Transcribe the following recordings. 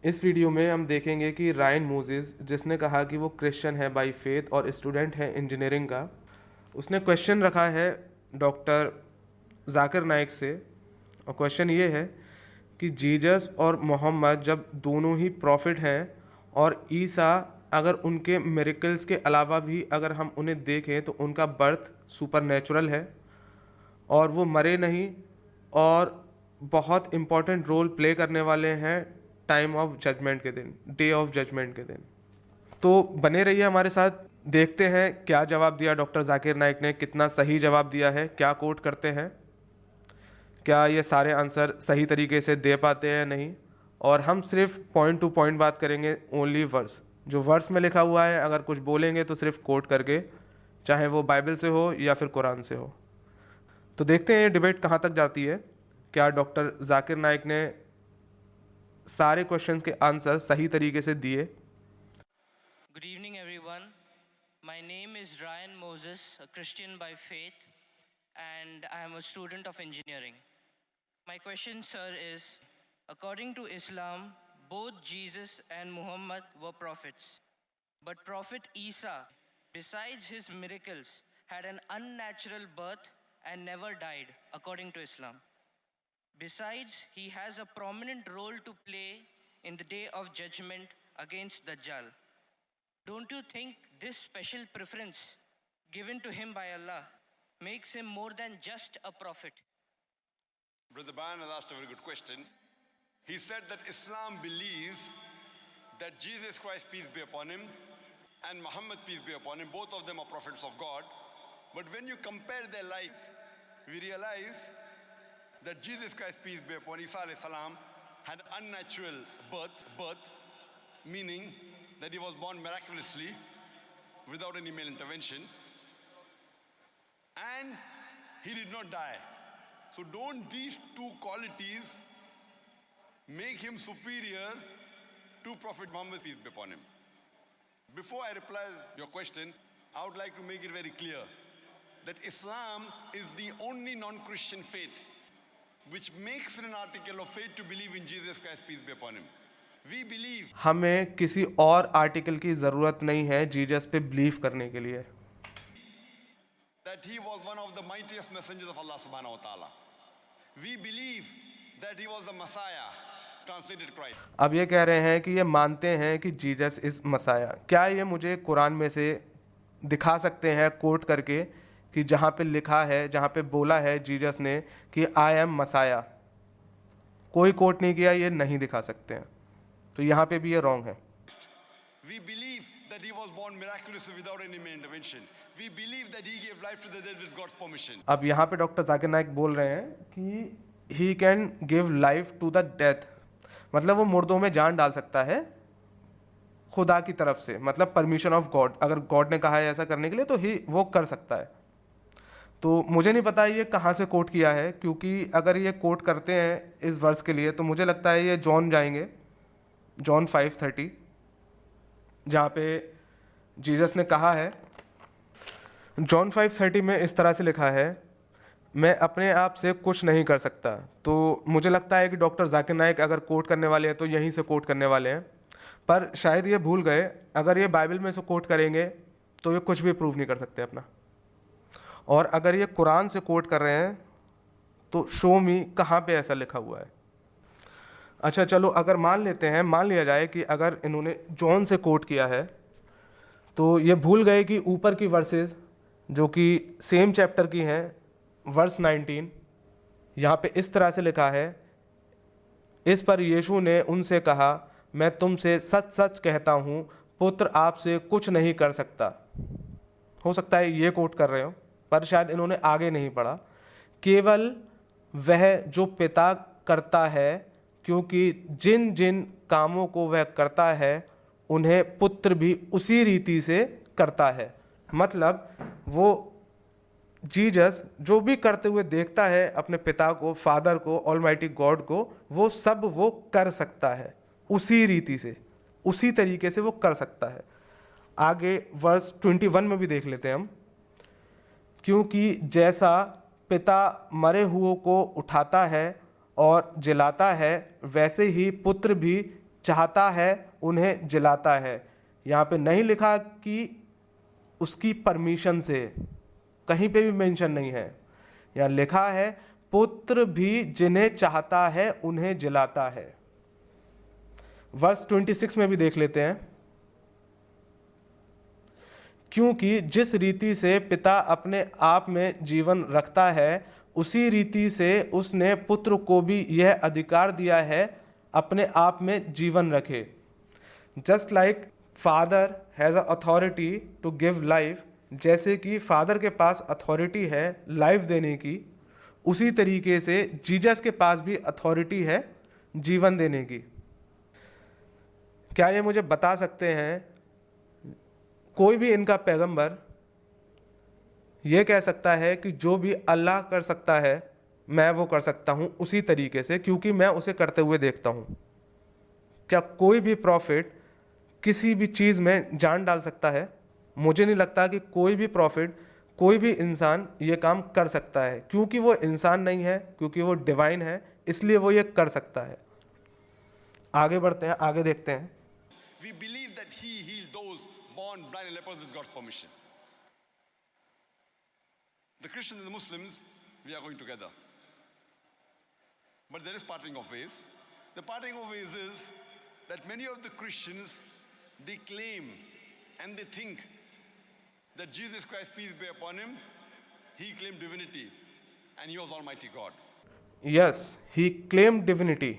इस वीडियो में हम देखेंगे कि रायन मोजेस, जिसने कहा कि वो क्रिश्चियन है बाय फेथ और स्टूडेंट है इंजीनियरिंग का, उसने क्वेश्चन रखा है डॉक्टर जाकिर नाइक से। और क्वेश्चन ये है कि जीसस और मोहम्मद जब दोनों ही प्रॉफिट हैं और ईसा अगर उनके मिरेकल्स के अलावा भी अगर हम उन्हें देखें तो उनका बर्थ सुपरनेचुरल है और वो मरे नहीं और बहुत इम्पॉर्टेंट रोल प्ले करने वाले हैं टाइम ऑफ जजमेंट के दिन, डे ऑफ जजमेंट के दिन। तो बने रहिए हमारे साथ, देखते हैं क्या जवाब दिया डॉक्टर जाकिर नाइक ने, कितना सही जवाब दिया है, क्या कोट करते हैं, क्या ये सारे आंसर सही तरीके से दे पाते हैं नहीं। और हम सिर्फ पॉइंट टू पॉइंट बात करेंगे, ओनली वर्स, जो वर्स में लिखा हुआ है अगर कुछ बोलेंगे तो सिर्फ कोट करके, चाहे वो बाइबल से हो या फिर कुरान से हो। तो देखते हैं ये डिबेट कहाँ तक जाती है। क्या डॉक्टर जाकिर नाइक ने सारे क्वेश्चंस के आंसर सही तरीके से दिए? Good evening, everyone. My name is Ryan Moses, a Christian by faith, and I am a student of engineering. My question, sir, is according to Islam, both Jesus and Muhammad were prophets. But Prophet Isa, besides his miracles, had an unnatural birth and never died, according to Islam. Besides, he has a prominent role to play in the day of judgment against Dajjal. Don't you think this special preference given to him by Allah makes him more than just a prophet? Brother Bayan has asked a very good question. He said that Islam believes that Jesus Christ, peace be upon him, and Muhammad, peace be upon him, both of them are prophets of God. But when you compare their lives, we realize that Jesus Christ, peace be upon Isa alayhi salam, had unnatural birth, meaning that he was born miraculously without any male intervention, and he did not die. So don't these two qualities make him superior to Prophet Muhammad, peace be upon him? Before I reply your question, I would like to make it very clear that Islam is the only non-Christian faith which makes it an article of faith to believe in Jesus Christ, peace be upon him. We believe हमें किसी और article की ज़रूरत नहीं है Jesus पे believe करने के लिए। that he was one of the mightiest messengers of Allah subhanahu wa ta'ala. We believe that he was the Messiah, translated Christ. अब ये कह रहे हैं कि ये मानते हैं कि जीसस इज़ मसाया। क्या ये मुझे कुरान में से दिखा सकते हैं कोट करके कि जहाँ पे लिखा है, जहाँ पे बोला है जीसस ने कि आई एम मसाया? कोई कोट नहीं किया, ये नहीं दिखा सकते हैं। तो यहाँ पे भी ये रॉन्ग है। We believe that he was born miraculously without any man intervention. We believe that he gave life to the dead with God's permission. अब यहाँ पे डॉक्टर जाकिर नाइक बोल रहे हैं कि he can give life to the death, मतलब वो मुर्दों में जान डाल सकता है खुदा की तरफ से, मतलब परमिशन ऑफ गॉड। अगर गॉड ने कहा है ऐसा करने के लिए तो ही वो कर सकता है। तो मुझे नहीं पता ये कहाँ से कोट किया है, क्योंकि अगर ये कोट करते हैं इस वर्स के लिए तो मुझे लगता है ये जॉन जाएंगे, जॉन 5:30, जहाँ पे जीसस ने कहा है, जॉन 5:30 में इस तरह से लिखा है, मैं अपने आप से कुछ नहीं कर सकता। तो मुझे लगता है कि डॉक्टर जाकिर नाइक अगर कोट करने वाले हैं तो यहीं से कोट करने वाले हैं, पर शायद ये भूल गए, अगर ये बाइबल में से कोट करेंगे तो ये कुछ भी प्रूव नहीं कर सकते अपना। और अगर ये कुरान से कोट कर रहे हैं तो शो मी कहाँ पे ऐसा लिखा हुआ है। अच्छा चलो, अगर मान लिया जाए कि अगर इन्होंने जॉन से कोट किया है तो ये भूल गए कि ऊपर की वर्सेस जो कि सेम चैप्टर की हैं, वर्स 19, यहाँ पे इस तरह से लिखा है, इस पर यीशु ने उनसे कहा, मैं तुमसे सच सच कहता हूँ, पुत्र आपसे कुछ नहीं कर सकता। हो सकता है ये कोट कर रहे हो, पर शायद इन्होंने आगे नहीं पढ़ा। केवल वह जो पिता करता है, क्योंकि जिन जिन कामों को वह करता है उन्हें पुत्र भी उसी रीति से करता है। मतलब वो जीसस जो भी करते हुए देखता है अपने पिता को, फादर को, ऑलमाइटी गॉड को, वो सब वो कर सकता है उसी रीति से, उसी तरीके से वो कर सकता है। आगे वर्स 21 में भी देख लेते हैं हम, क्योंकि जैसा पिता मरे हुओं को उठाता है और जिलाता है, वैसे ही पुत्र भी चाहता है उन्हें जिलाता है। यहाँ पे नहीं लिखा कि उसकी परमिशन से, कहीं पे भी मेंशन नहीं है। यहाँ लिखा है पुत्र भी जिन्हें चाहता है उन्हें जिलाता है। वर्स 26 में भी देख लेते हैं। क्योंकि जिस रीति से पिता अपने आप में जीवन रखता है, उसी रीति से उसने पुत्र को भी यह अधिकार दिया है अपने आप में जीवन रखे। Just like father has a authority to give life, जैसे कि फादर के पास अथॉरिटी है लाइफ देने की, उसी तरीके से जीसस के पास भी अथॉरिटी है जीवन देने की। क्या ये मुझे बता सकते हैं कोई भी इनका पैगंबर ये कह सकता है कि जो भी अल्लाह कर सकता है मैं वो कर सकता हूँ उसी तरीके से, क्योंकि मैं उसे करते हुए देखता हूँ? क्या कोई भी प्रॉफिट किसी भी चीज़ में जान डाल सकता है? मुझे नहीं लगता कि कोई भी प्रॉफिट, कोई भी इंसान ये काम कर सकता है, क्योंकि वो इंसान नहीं है, क्योंकि वो डिवाइन है, इसलिए वो ये कर सकता है। आगे बढ़ते हैं, आगे देखते हैं। We believe that he healed those born blind and lepers with God's permission. The Christians and the Muslims, we are going together. But there is parting of ways. The parting of ways is that many of the Christians, they claim and they think that Jesus Christ, peace be upon him, he claimed divinity and he was Almighty God. Yes, he claimed divinity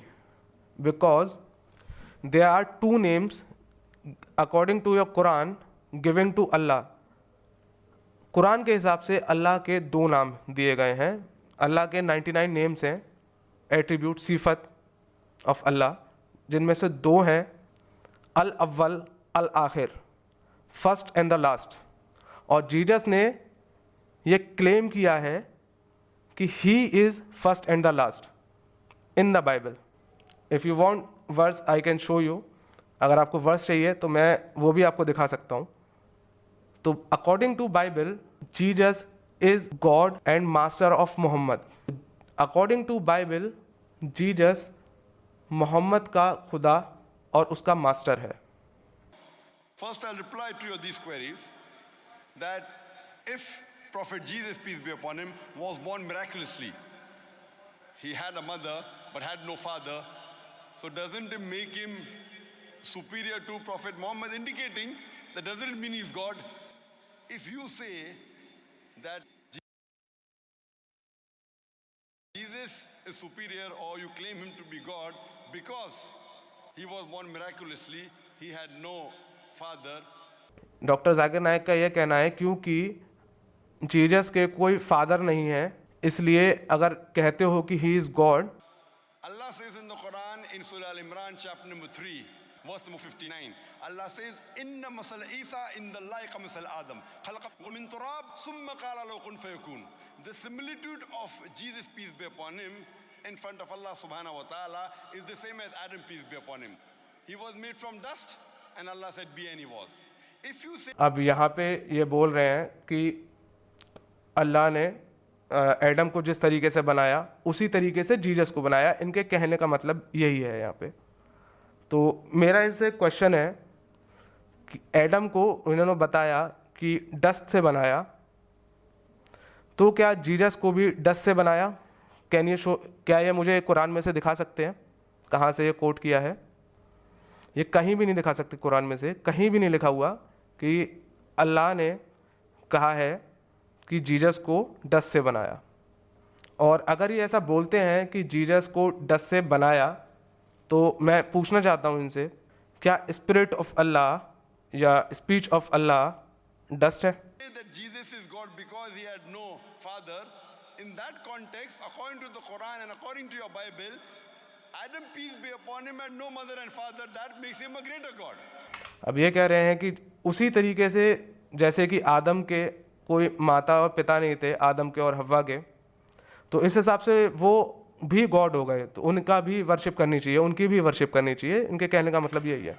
because there are two names according to your Quran given to Allah. Quran के हिसाब से अल्लाह के दो नाम दिए गए हैं। अल्लाह के 99 नेम्स हैं, एट्रीब्यूट, सिफत ऑफ अल्लाह, जिनमें से दो हैं अल अव्वल अल आखिर, फर्स्ट एंड द लास्ट। और जीसस ने ये क्लेम किया है कि he is first and the last in the Bible. If you want verse I can show you. अगर आपको वर्स चाहिए तो मैं वो भी आपको दिखा सकता हूँ। तो according to Bible Jesus is God and master of Muhammad. According to Bible Jesus Muhammad का खुदा और उसका मास्टर है। First, I'll reply to your these queries that if Prophet Jesus, peace be upon him, was born miraculously, he had a mother but had no father, so doesn't it make him superior to Prophet Muhammad, indicating that doesn't it mean he's God? If you say that Jesus is superior or you claim him to be God because he was born miraculously, he had no father. Doctor Zakir Naik का यह कहना है क्योंकि Jesus के कोई father नहीं है, इसलिए अगर कहते हो कि he is God. Allah says in the Quran in Surah Al-Imran chapter number 3 verse number 59, Allah says inna masal Isa in the like masal Adam khalaqahu min turab summa qala lahu kun fayakun. The similitude of Jesus, peace be upon him, in front of Allah subhanahu wa ta'ala is the same as Adam, peace be upon him. He was made from dust and Allah said be, and he was. If you say, अब यहाँ पे ये बोल रहे हैं कि अल्लाह ने Adam को जिस तरीके से बनाया उसी तरीके से जीसस को बनाया। इनके कहने का मतलब यही है यहाँ पे। तो मेरा इनसे क्वेश्चन है कि एडम को इन्होंने बताया कि डस्ट से बनाया, तो क्या जीसस को भी डस्ट से बनाया? कैन ये शो, क्या ये मुझे कुरान में से दिखा सकते हैं कहाँ से ये कोट किया है? ये कहीं भी नहीं दिखा सकते, कुरान में से कहीं भी नहीं लिखा हुआ कि अल्लाह ने कहा है कि जीसस को डस्ट से बनाया। और अगर ये ऐसा बोलते हैं कि जीसस को डस्ट से बनाया, तो मैं पूछना चाहता हूँ इनसे, क्या स्पिरिट ऑफ अल्लाह या स्पीच ऑफ अल्लाह डस्ट है? that Jesus is God because he had no father, in that context, according to the Quran and according to your Bible, Adam, peace be upon him, had no mother and father. That makes him a greater God. अब ये कह रहे हैं कि उसी तरीके से जैसे कि आदम के कोई माता और पिता नहीं थे, आदम के और हव्वा के, तो इस हिसाब से वो भी गॉड हो गए, तो उनका भी वर्शिप करनी चाहिए, उनकी भी वर्शिप करनी चाहिए। इनके कहने का मतलब यही है।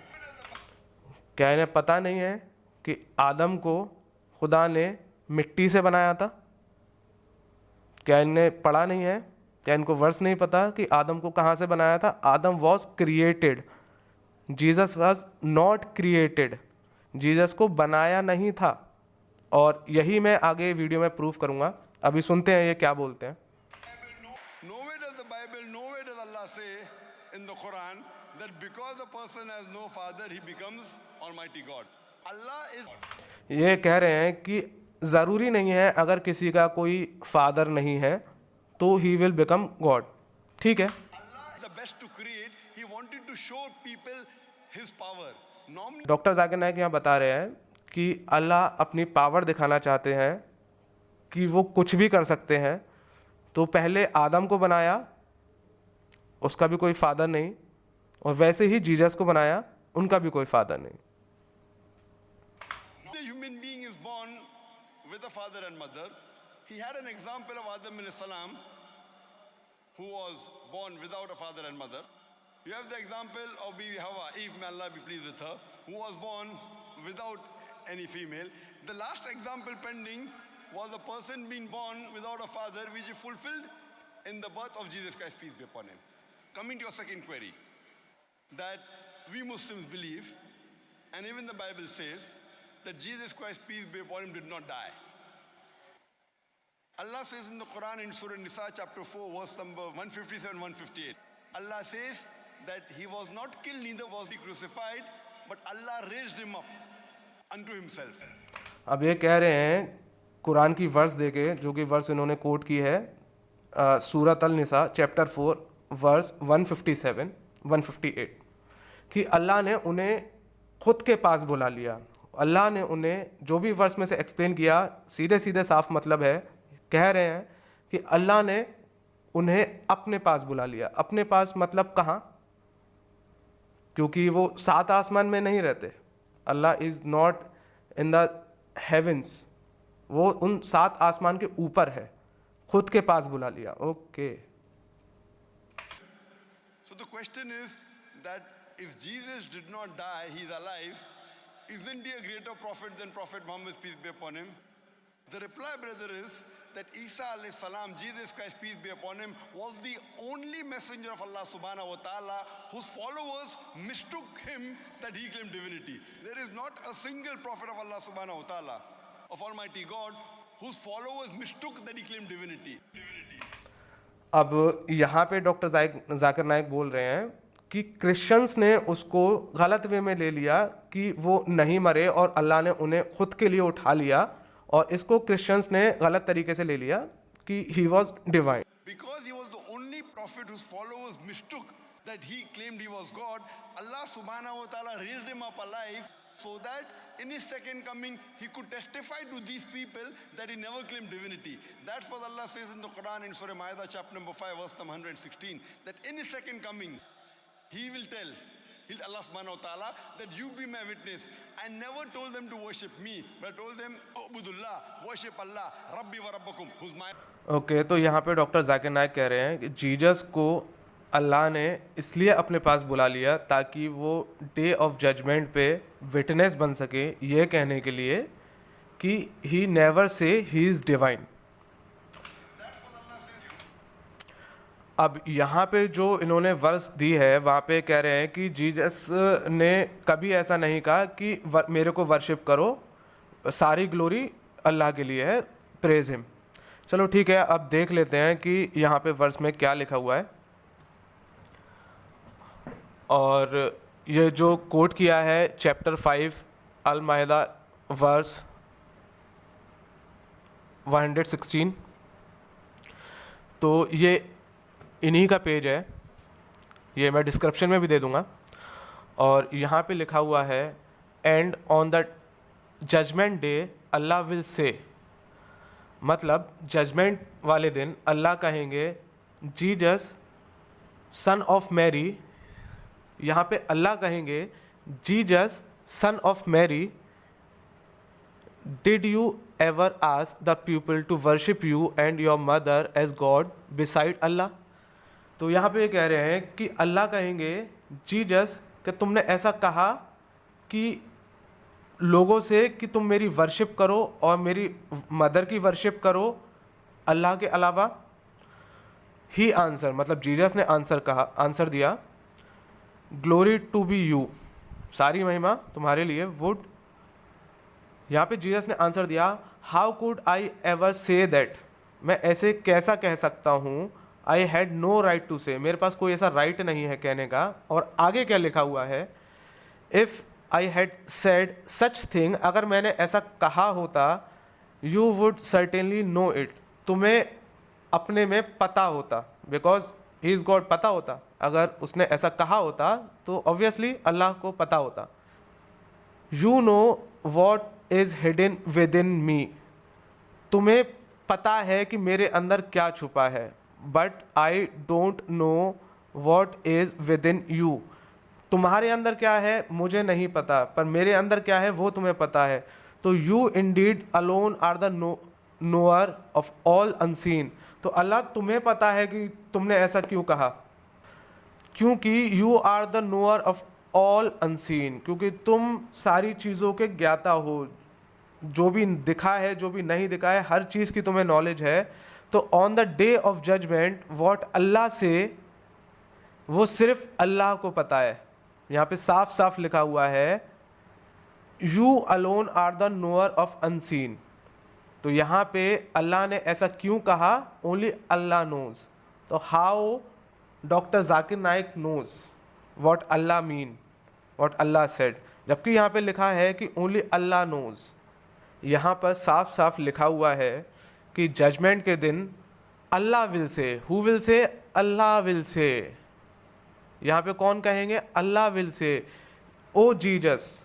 क्या इन्हें पता नहीं है कि आदम को खुदा ने मिट्टी से बनाया था? क्या इन्हें पढ़ा नहीं है? क्या इनको वर्स नहीं पता कि आदम को कहाँ से बनाया था? Adam was created Jesus was not created, Jesus को बनाया नहीं था। और यही मैं आगे वीडियो में प्रूफ करूंगा। अभी सुनते हैं ये क्या बोलते हैं। Nowhere does the Bible, nowhere does Allah say in the Quran that because a person has no father, he becomes Almighty God. Allah is ये कह रहे हैं कि ज़रूरी नहीं है अगर किसी का कोई फादर नहीं है तो ही विल बिकम गॉड। ठीक है, the best to create. He wanted to show people his power. Normally, doctor Zakir Naik यहाँ बता रहे हैं कि अल्लाह अपनी पावर दिखाना चाहते हैं कि वो कुछ भी कर सकते हैं। तो पहले आदम को बनाया, उसका भी कोई फादर नहीं, और वैसे ही जीसस को बनाया, उनका भी कोई फादर नहीं। the human being is born with a father and mother. He had an example of Adam alayhi salam, who was born without a father and mother. You have the example of Bibi Hawa, Eve, may Allah be pleased with her, who was born without any female. The last example pending was a person being born without a father, which is fulfilled in the birth of Jesus Christ, peace be upon him. Coming to your second query, that we Muslims believe, and even the Bible says, that Jesus Christ, peace be upon him, did not die. Allah says in the Quran in Surah Nisa chapter 4 verse number 157, 158. Allah says that he was not killed, neither was he crucified, but Allah raised him up unto himself. अब ये कह रहे हैं कुरान की verse देके, जो कि verse इन्होंने कोट की है सूरत अल निसा चैप्टर 4 वर्स 157, 158, कि अल्लाह ने उन्हें खुद के पास बुला लिया। अल्लाह ने उन्हें जो भी वर्स में से एक्सप्लेन किया, सीधे सीधे साफ मतलब है, कह रहे हैं कि अल्लाह ने उन्हें अपने पास बुला लिया। अपने पास मतलब कहाँ? क्योंकि वो सात आसमान में नहीं रहते। Allah is not in the heavens, वो उन सात आसमान के ऊपर है। खुद के पास बुला लिया। Okay. So the question is that if Jesus did not die, he is alive, isn't he a greater prophet than Prophet Muhammad, peace be upon him? The reply, brother, is that Isa alayhi salam, Jesus Christ, peace be upon him, was the only messenger of Allah subhanahu wa ta'ala whose followers mistook him that he claimed divinity. There is not a single prophet of Allah subhanahu wa ta'ala, of Almighty God, whose followers mistook that he claimed divinity. अब यहाँ पे doctor Zakir Naik बोल रहे हैं कि Christians ने उसको गलत वे में ले लिया कि वो नहीं मरे और अल्लाह ने उन्हें खुद के लिए उठा लिया, और इसको क्रिश्चियंस ने गलत तरीके से ले लिया कि he was divine. Because he was the only prophet whose followers mistook that he claimed he was God, Allah subhanahu wa ta'ala raised him up alive so that in his second coming he could testify to these people that he never claimed divinity. That's what Allah says in the Quran in Surah Ma'idah chapter number 5 verse number 116, that in his second coming he will tell Allah subhanahu wa ta'ala that you be my witness. I never told them to worship me, but I told them Ubudullah, worship Allah, Rabbi wa Rabbakum, who's my. Okay, तो यहाँ पे doctor Zakir Naik कह रहे हैं कि Jesus को अल्लाह ने इसलिए अपने पास बुला लिया ताकि वो डे ऑफ जजमेंट पे विटनेस बन सके, ये कहने के लिए कि he never say he is divine. अब यहाँ पे जो इन्होंने वर्स दी है वहाँ पे कह रहे हैं कि जीसस ने कभी ऐसा नहीं कहा कि मेरे को वर्शिप करो, सारी ग्लोरी अल्लाह के लिए है, प्रेज हिम। चलो ठीक है, अब देख लेते हैं कि यहाँ पे वर्स में क्या लिखा हुआ है। और ये जो कोट किया है चैप्टर 5 अल माहिदा वर्स 116, तो ये इन्हीं का पेज है, ये मैं डिस्क्रिप्शन में भी दे दूंगा। और यहाँ पे लिखा हुआ है and on the judgement day Allah will say, मतलब जजमेंट वाले दिन अल्लाह कहेंगे जीसस सन ऑफ मैरी, यहाँ पे अल्लाह कहेंगे Jesus son of Mary, did you ever ask the people to worship you and your mother as God beside Allah. तो यहाँ पे ये कह रहे हैं कि अल्लाह कहेंगे जीसस कि तुमने ऐसा कहा कि लोगों से कि तुम मेरी वर्शिप करो और मेरी मदर की वर्शिप करो अल्लाह के अलावा। ही आंसर, मतलब जीसस ने आंसर दिया ग्लोरी टू बी यू, सारी महिमा तुम्हारे लिए। वुड, यहाँ पे जीसस ने आंसर दिया, how could I ever say that, मैं ऐसे कैसा कह सकता हूँ, I had no right to say, मेरे पास कोई ऐसा राइट नहीं है कहने का। और आगे क्या लिखा हुआ है, if I had said such thing, अगर मैंने ऐसा कहा होता, you would certainly know it, तुम्हें अपने में पता होता, बिकॉज ही इज़ गॉड, पता होता। अगर उसने ऐसा कहा होता तो ऑब्वियसली अल्लाह को पता होता। You know what is hidden within me, तुम्हें पता है कि मेरे अंदर क्या छुपा है। But I don't know what is within you, तुम्हारे अंदर क्या है मुझे नहीं पता, पर मेरे अंदर क्या है वो तुम्हें पता है। तो you indeed alone are the knower of all unseen, तो अल्लाह तुम्हें पता है कि तुमने ऐसा क्यों कहा, क्योंकि you are the knower of all unseen, क्योंकि तुम सारी चीज़ों के ज्ञाता हो, जो भी दिखा है जो भी नहीं दिखा है हर चीज़ की तुम्हें नॉलेज है। तो on the day of judgement what Allah say, वो सिर्फ अल्लाह को पता है। यहाँ पे साफ साफ लिखा हुआ है, you alone are the knower of unseen. तो यहाँ पे अल्लाह ने ऐसा क्यों कहा, ओनली अल्लाह नोज। तो how doctor Zakir Naik knows what Allah mean, what Allah said, जबकि यहाँ पे लिखा है कि ओनली अल्लाह नोज। यहाँ पर साफ साफ लिखा हुआ है कि जजमेंट के दिन Allah will say, who will say, Allah will से। यहाँ पे कौन कहेंगे, Allah will say, O Jesus,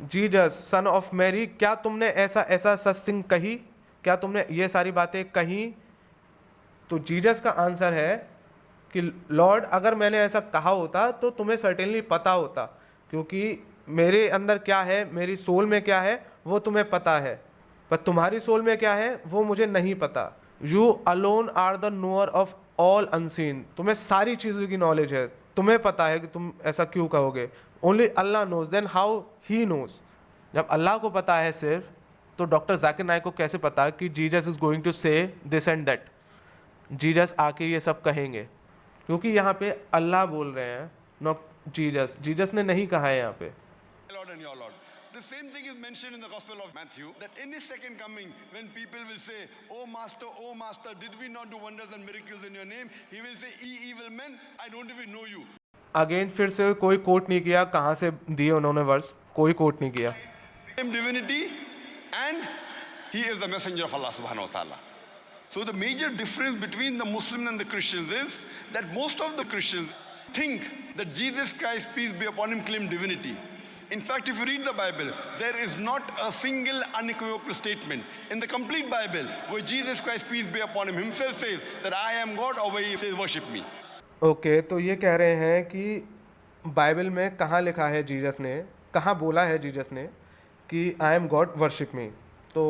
Jesus son of Mary, क्या तुमने ऐसा ऐसा सच थिंग कही, क्या तुमने ये सारी बातें कही। तो जीजस का आंसर है कि लॉर्ड, अगर मैंने ऐसा कहा होता तो तुम्हें सर्टेनली पता होता, क्योंकि मेरे अंदर क्या है, मेरी सोल में क्या है वो तुम्हें पता है, पर तुम्हारी सोल में क्या है वो मुझे नहीं पता। You alone are the knower of all unseen, तुम्हें सारी चीज़ों की नॉलेज है, तुम्हें पता है कि तुम ऐसा क्यों कहोगे। Only Allah knows, then how he knows, जब अल्लाह को पता है सिर्फ, तो डॉक्टर जाकिर नाइक को कैसे पता कि जीजस इज़ गोइंग टू से दिस एंड दैट, जीजस आके ये सब कहेंगे, क्योंकि यहाँ पे अल्लाह बोल रहे हैं, नॉट जीजस। जीजस ने नहीं कहा है यहाँ पे। Lord and your Lord. The same thing is mentioned in the Gospel of Matthew, that in his second coming, when people will say, oh Master, did we not do wonders and miracles in your name? He will say, ye evil men, I don't even know you. Again फिर से कोई coat नहीं किया, कहाँ से दिए उन्होंने verse, कोई कोट नहीं किया। Divinity, and he is the messenger of Allah subhanahu wa ta'ala. So the major difference between the Muslims and the Christians is that most of the Christians think that Jesus Christ, peace be upon him, claimed divinity. In fact, if you read the Bible, there is not a single unequivocal statement in the complete Bible where Jesus Christ, peace be upon him, himself says that I am God, or where he says worship me. Okay, तो ये कह रहे हैं कि Bible में कहाँ लिखा है जीसस ने, कहाँ बोला है जीसस ने कि I am God worship me. तो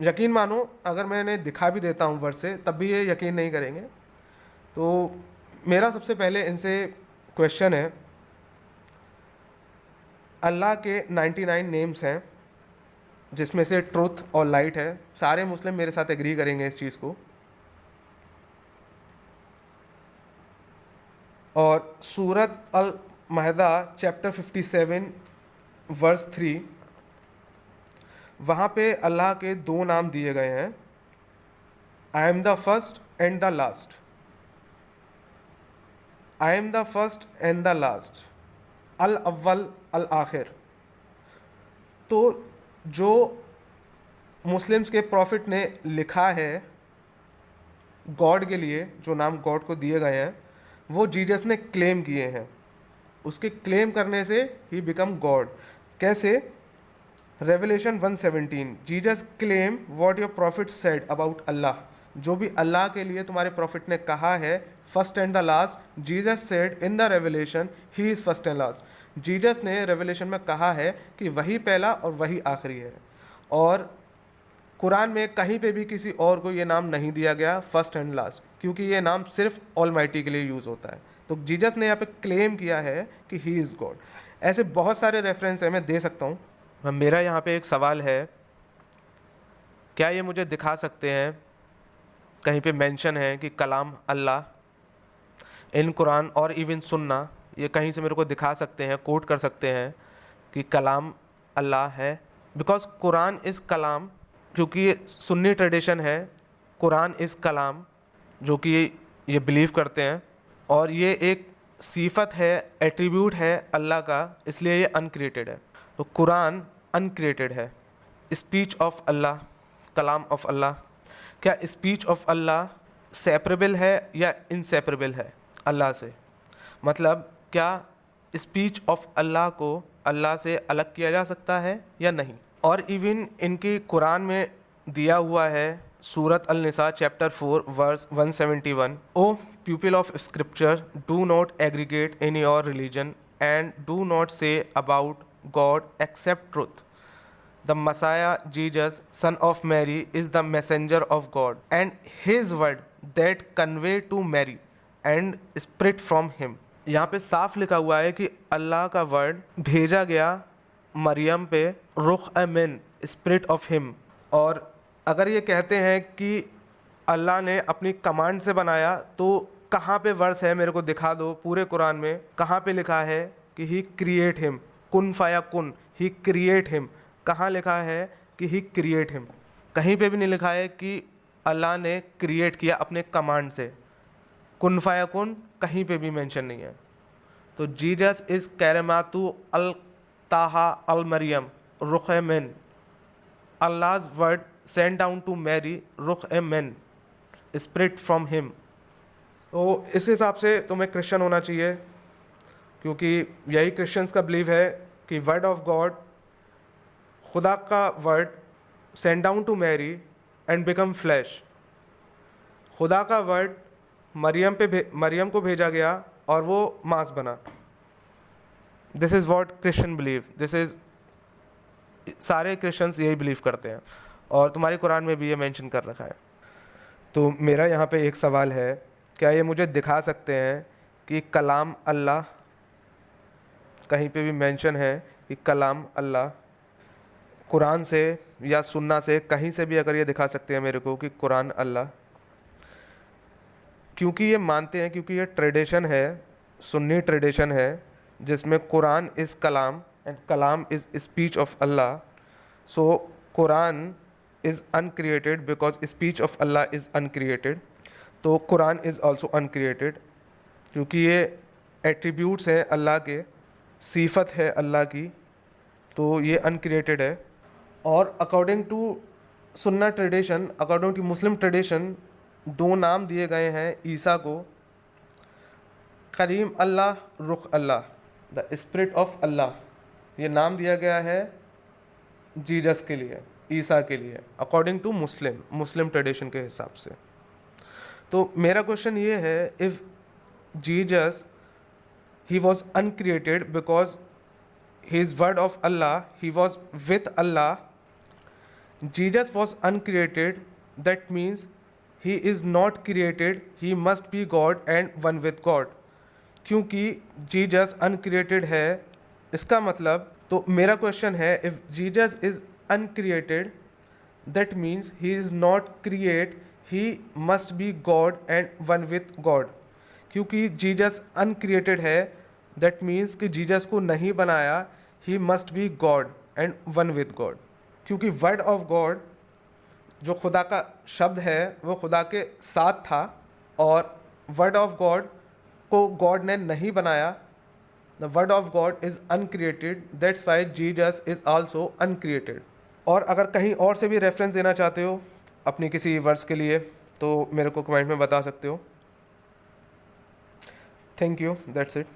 यकीन मानो अगर मैंने दिखा भी देता हूँ वर्ड से, तब भी ये यकीन नहीं करेंगे। तो मेरा सबसे पहले इनसे क्वेश्चन है, अल्लाह के 99 नेम्स हैं जिसमें से ट्रुथ और लाइट है। सारे मुस्लिम मेरे साथ एग्री करेंगे इस चीज़ को। और सूरत अल महदा चैप्टर 57 वर्स 3, वहाँ पे अल्लाह के 2 नाम दिए गए हैं, I am the first and the last. I am the first and the last, अल अव्वल अल आखिर। तो जो मुस्लिम्स के प्रॉफिट ने लिखा है गॉड के लिए, जो नाम गॉड को दिए गए हैं, वो जीसस ने क्लेम किए हैं। उसके क्लेम करने से ही बिकम गॉड। कैसे? Revelation 1:17, Jesus claim what your prophet said about Allah. जो भी अल्लाह के लिए तुम्हारे प्रॉफिट ने कहा है, first and the last, Jesus said in the revelation he is first and last. Jesus ने रेवलेशन में कहा है कि वही पहला और वही आखिरी है। और कुरान में कहीं पे भी किसी और को ये नाम नहीं दिया गया फर्स्ट एंड लास्ट, क्योंकि ये नाम सिर्फ ऑलमाइटी के लिए यूज़ होता है। तो जीसस ने यहाँ पे क्लेम किया है कि ही इज़ गॉड। ऐसे बहुत सारे रेफरेंस है, मैं दे सकता हूँ। मेरा यहाँ पे एक सवाल है, क्या ये मुझे दिखा सकते हैं कहीं पे मेंशन है कि कलाम अल्लाह इन कुरान और इवन सुन्ना ये कहीं से मेरे को दिखा सकते हैं, कोट कर सकते हैं कि कलाम अल्लाह है? बिकॉज कुरान इज़ कलाम, क्योंकि ये सुन्नी ट्रेडिशन है, कुरान इज़ कलाम, जो कि ये बिलीव करते हैं, और ये एक सिफत है, एट्रीब्यूट है अल्लाह का, इसलिए ये अनक्रिएटेड है। तो कुरान अनक्रिएटेड है। स्पीच ऑफ अल्लाह, कलाम ऑफ अल्लाह, क्या स्पीच ऑफ अल्लाह सेपरेबल है या इनसेपरेबल है अल्लाह से? मतलब क्या स्पीच ऑफ अल्लाह को अल्लाह से अलग किया जा सकता है या नहीं? और इवन इनकी कुरान में दिया हुआ है, सूरत अल-निसा chapter 4 verse 171, O pupil of scripture, do not aggregate in your religion and do not say about God except truth. The Messiah, Jesus, son of Mary, is the messenger of God, and his word that conveyed to Mary and spirit from him. यहाँ पे साफ लिखा हुआ है कि अल्लाह का word भेजा गया मरियम पे, रुख मिन स्पिरिट ऑफ हिम। और अगर ये कहते हैं कि अल्लाह ने अपनी कमांड से बनाया, तो कहाँ पे वर्स है, मेरे को दिखा दो पूरे कुरान में कहाँ पे लिखा है कि ही क्रिएट हिम, कुन फाया कुन, ही क्रिएट हिम। कहाँ लिखा है कि ही क्रिएट हिम? कहीं पे भी नहीं लिखा है कि अल्लाह ने क्रिएट किया अपने कमांड से। कुन फाया कुन कहीं पे भी मेंशन नहीं है। तो जीसस इज़ कैरमातु अल ताहा अल मरियम रुख मिन, Allah's word send down to Mary रुख मिन स्पिरिट फ्रॉम हिम। तो इस हिसाब से तुम्हें क्रिश्चियन होना चाहिए, क्योंकि यही क्रिश्चियंस का बिलीव है कि वर्ड ऑफ गॉड, खुदा का word send down to Mary and become flesh. खुदा का वर्ड मरियम को भेजा गया और वो मांस बना। This is what Christian believe, this is, सारे क्रिश्चियंस यही बिलीव करते हैं, और तुम्हारी कुरान में भी ये मेंशन कर रखा है। तो मेरा यहाँ पे एक सवाल है, क्या ये मुझे दिखा सकते हैं कि कलाम अल्लाह, कहीं पे भी मेंशन है कि कलाम अल्लाह, कुरान से या सुन्ना से कहीं से भी अगर ये दिखा सकते हैं मेरे को कि कुरान अल्लाह? क्योंकि ये मानते हैं, क्योंकि ये ट्रेडिशन है, सुन्नी ट्रेडिशन है, जिसमें Quran is Kalam and Kalam is speech of Allah. So Quran is uncreated because speech of Allah is uncreated. तो कुरान इज़ ऑल्सो अनक्रिएटेड, क्योंकि ये एट्रीब्यूट्स हैं अल्लाह के, सिफत है अल्लाह की, तो ये अनक्रिएटेड है। और according to Sunnah tradition, according to Muslim tradition, दो नाम दिए गए हैं ईसा को, करीम अल्लाह, रुख अल्लाह, द स्पिरिट ऑफ अल्लाह, ये नाम दिया गया है जीसस के लिए, ईसा के लिए, अकॉर्डिंग टू मुस्लिम ट्रेडिशन के हिसाब से। तो मेरा क्वेश्चन ये है, if Jesus he was uncreated because he is word of Allah, he was with Allah, Jesus was uncreated, that means he is not created, he must be God and one with God. क्योंकि Jesus uncreated है, इसका मतलब, तो मेरा question है, if Jesus is uncreated, that means he is not create, he must be God and one with God। क्योंकि Jesus uncreated है, that means कि जीसस को नहीं बनाया, he must be God and one with God। क्योंकि word of God, जो खुदा का शब्द है, वो खुदा के साथ था, और वर्ड ऑफ गॉड को गॉड ने नहीं बनाया। The word of God is uncreated, that's why Jesus is also uncreated. और अगर कहीं और से भी रेफरेंस देना चाहते हो अपनी किसी वर्स के लिए, तो मेरे को कमेंट में बता सकते हो। Thank you, that's it.